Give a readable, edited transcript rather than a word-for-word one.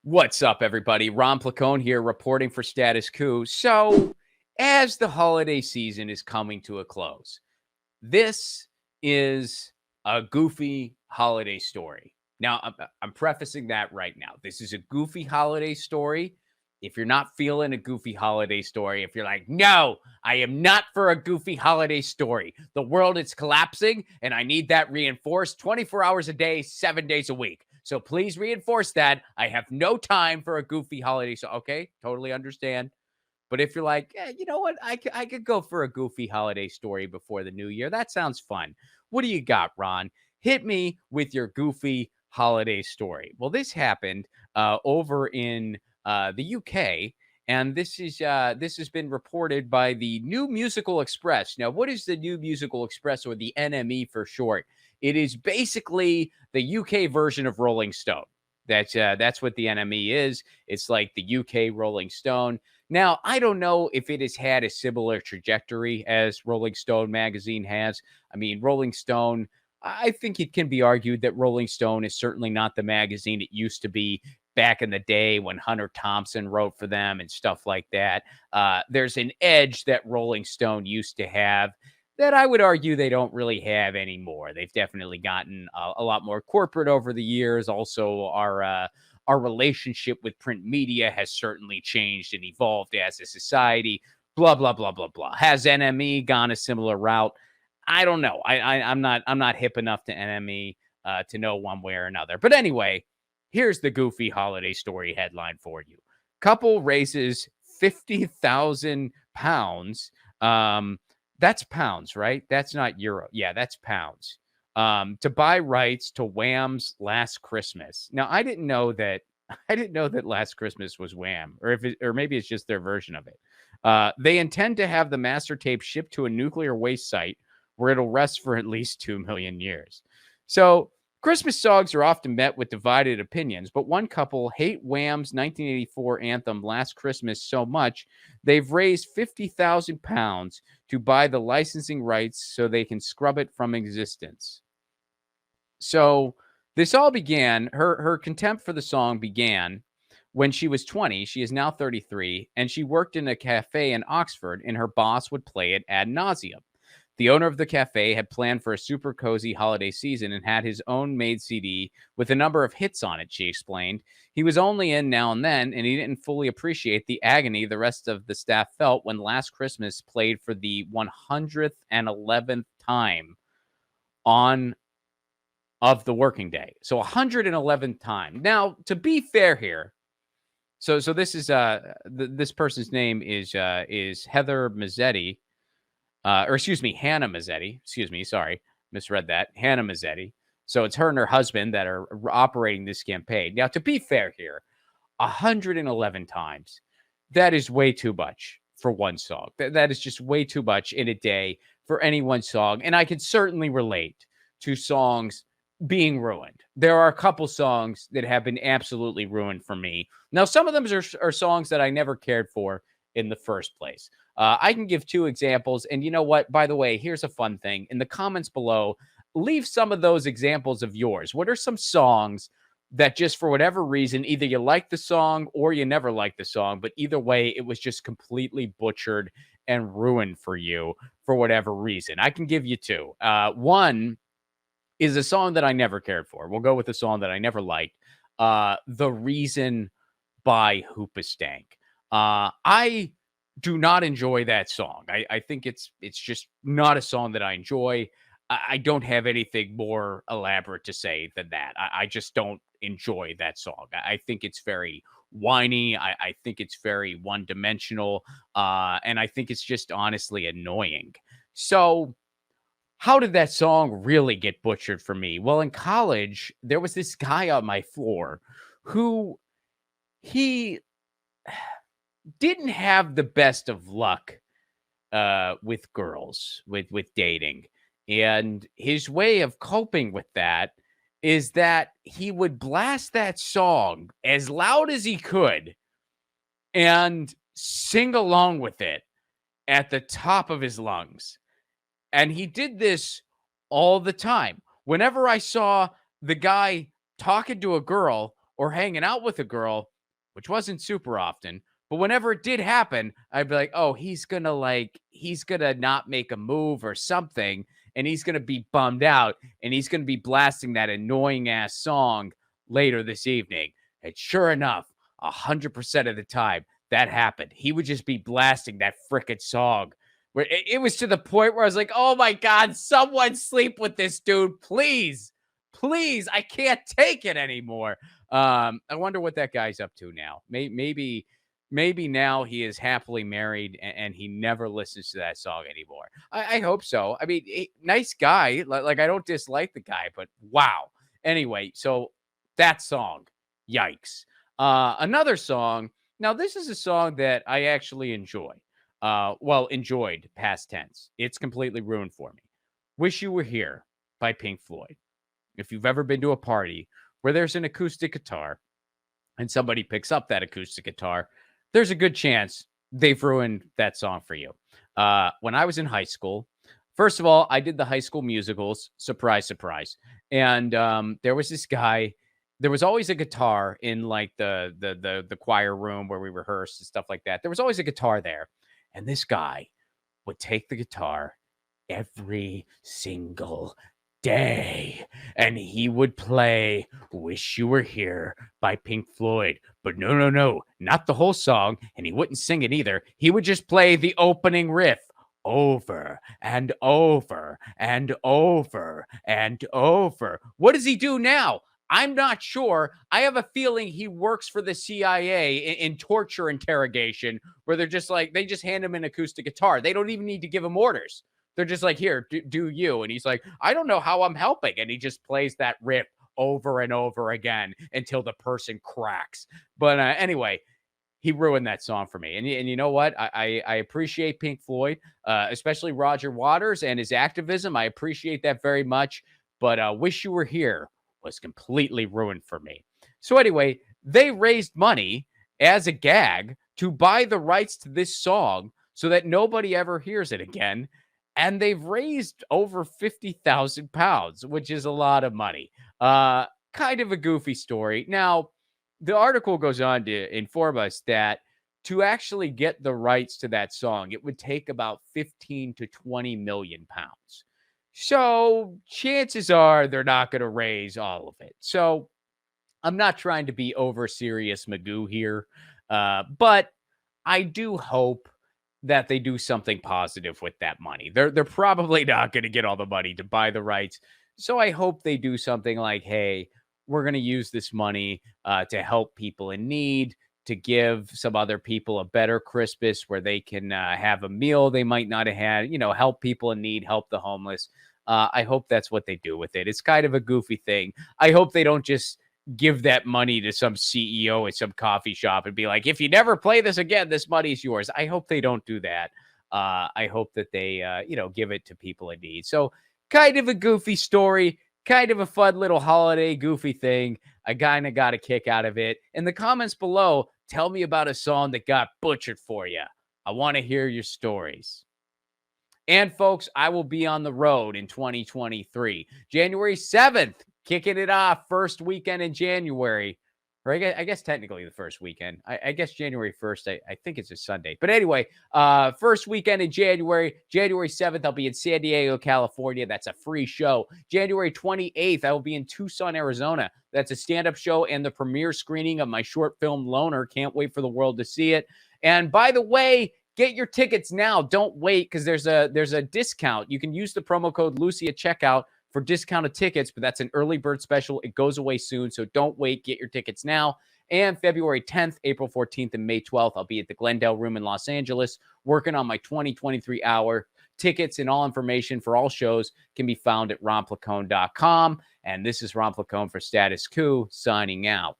What's up, everybody? Ron Placone here, reporting for Status Coup. So, as the holiday season is coming to a close, this is a goofy holiday story. Now, I'm prefacing that right now. This is a goofy holiday story. If you're not feeling a goofy holiday story, if you're like, no, I am not for a goofy holiday story. The world is collapsing and I need that reinforced 24 hours a day, 7 days a week. So please reinforce that. I have no time for a goofy holiday. So, okay, totally understand. But if you're like, you know what, I could go for a goofy holiday story before the new year. That sounds fun. What do you got, Ron? Hit me with your goofy holiday story. Well, this happened over in the UK, and this has been reported by the New Musical Express. Now, what is the New Musical Express, or the NME for short? It is basically the UK version of Rolling Stone. That's what the NME is. It's like the UK Rolling Stone. Now, I don't know if it has had a similar trajectory as Rolling Stone magazine has. I mean, Rolling Stone, I think it can be argued that Rolling Stone is certainly not the magazine it used to be back in the day when Hunter Thompson wrote for them and stuff like that. There's an edge that Rolling Stone used to have that I would argue they don't really have anymore. They've definitely gotten a lot more corporate over the years. Also, our relationship with print media has certainly changed and evolved as a society. Blah blah blah blah blah. Has NME gone a similar route? I don't know. I'm not hip enough to NME to know one way or another. But anyway, here's the goofy holiday story headline for you. Couple raises £50,000. That's pounds, right? That's not euro. Yeah, that's pounds. To buy rights to Wham's Last Christmas. Now, I didn't know that Last Christmas was Wham, or maybe it's just their version of it. They intend to have the master tape shipped to a nuclear waste site where it'll rest for at least 2 million years. So, Christmas songs are often met with divided opinions, but one couple hate Wham's 1984 anthem Last Christmas so much, they've raised £50,000 to buy the licensing rights so they can scrub it from existence. So this all began, her contempt for the song began when she was 20. She is now 33, and she worked in a cafe in Oxford, and her boss would play it ad nauseum. The owner of the cafe had planned for a super cozy holiday season and had his own made CD with a number of hits on it, she explained. He was only in now and then, and he didn't fully appreciate the agony the rest of the staff felt when Last Christmas played for the 111th time on of the working day. So 111th time. Now, to be fair here, so this is this person's name is Heather Mazzetti. Or excuse me, Hannah Mazzetti. Excuse me, sorry, misread that. Hannah Mazzetti. So it's her and her husband that are operating this campaign. Now, to be fair here, 111 times, that is way too much for one song. That is just way too much in a day for any one song. And I can certainly relate to songs being ruined. There are a couple songs that have been absolutely ruined for me. Now, some of them are songs that I never cared for in the first place. I can give two examples. And you know what? By the way, here's a fun thing. In the comments below, leave some of those examples of yours. What are some songs that just for whatever reason, either you like the song or you never liked the song, but either way, it was just completely butchered and ruined for you for whatever reason? I can give you two. One is a song that I never cared for. We'll go with a song that I never liked. The Reason by Hoopastank. I do not enjoy that song. I think it's just not a song that I enjoy. I don't have anything more elaborate to say than that. I just don't enjoy that song. I think it's very whiny. I think it's very one-dimensional. And I think it's just honestly annoying. So how did that song really get butchered for me? Well, in college, there was this guy on my floor who he didn't have the best of luck with girls, with dating. And his way of coping with that is that he would blast that song as loud as he could and sing along with it at the top of his lungs. And he did this all the time. Whenever I saw the guy talking to a girl or hanging out with a girl, which wasn't super often. But whenever it did happen, I'd be like, oh, he's gonna not make a move or something, and he's gonna be bummed out, and he's gonna be blasting that annoying ass song later this evening. And sure enough, 100% of the time that happened. He would just be blasting that frickin' song. Where it was to the point where I was like, oh my God, someone sleep with this dude, please. Please, I can't take it anymore. I wonder what that guy's up to now. Maybe now he is happily married and he never listens to that song anymore. I hope so. I mean, nice guy. Like, I don't dislike the guy, but wow. Anyway, so that song, yikes. Another song. Now, this is a song that I actually enjoy. Enjoyed, past tense. It's completely ruined for me. Wish You Were Here by Pink Floyd. If you've ever been to a party where there's an acoustic guitar and somebody picks up that acoustic guitar, there's a good chance they've ruined that song for you. When I was in high school, first of all, I did the high school musicals. Surprise, surprise. And there was this guy. There was always a guitar in like the choir room where we rehearsed and stuff like that. There was always a guitar there. And this guy would take the guitar every single day, and he would play Wish You Were Here by Pink Floyd. But no, not the whole song, and he wouldn't sing it either. He would just play the opening riff over and over and over and over. What does he do now? I'm not sure. I have a feeling he works for the CIA in torture interrogation, where they're just like, they just hand him an acoustic guitar. They don't even need to give him orders. They're just like, here, do you. And he's like, I don't know how I'm helping. And he just plays that riff over and over again until the person cracks. But anyway, he ruined that song for me. And you know what? I appreciate Pink Floyd, especially Roger Waters and his activism. I appreciate that very much. But Wish You Were Here was completely ruined for me. So anyway, they raised money as a gag to buy the rights to this song so that nobody ever hears it again. And they've raised over £50,000, which is a lot of money. Kind of a goofy story. Now, the article goes on to inform us that to actually get the rights to that song, it would take about 15 to 20 million pounds. So chances are they're not going to raise all of it. So I'm not trying to be over serious Magoo here, but I do hope that they do something positive with that money. They're probably not going to get all the money to buy the rights. So I hope they do something like, hey, we're going to use this money to help people in need, to give some other people a better Christmas where they can have a meal they might not have had, help people in need, help the homeless. I hope that's what they do with it. It's kind of a goofy thing. I hope they don't just give that money to some CEO at some coffee shop and be like, if you never play this again, this money's yours. I hope they don't do that. I hope that they, give it to people in need. So kind of a goofy story, kind of a fun little holiday goofy thing. I kind of got a kick out of it. In the comments below, tell me about a song that got butchered for you. I want to hear your stories. And folks, I will be on the road in 2023. January 7th, kicking it off, first weekend in January. Or I guess technically the first weekend. I guess January 1st, I think it's a Sunday. But anyway, first weekend in January, January 7th, I'll be in San Diego, California. That's a free show. January 28th, I will be in Tucson, Arizona. That's a stand-up show and the premiere screening of my short film, Loner. Can't wait for the world to see it. And by the way, get your tickets now. Don't wait, because there's a discount. You can use the promo code Lucy at checkout for discounted tickets, but that's an early bird special. It goes away soon, so don't wait. Get your tickets now. And February 10th, April 14th, and May 12th, I'll be at the Glendale Room in Los Angeles working on my 2023 hour. Tickets and all information for all shows can be found at romplacone.com. And this is Ron Placone for Status Coup, signing out.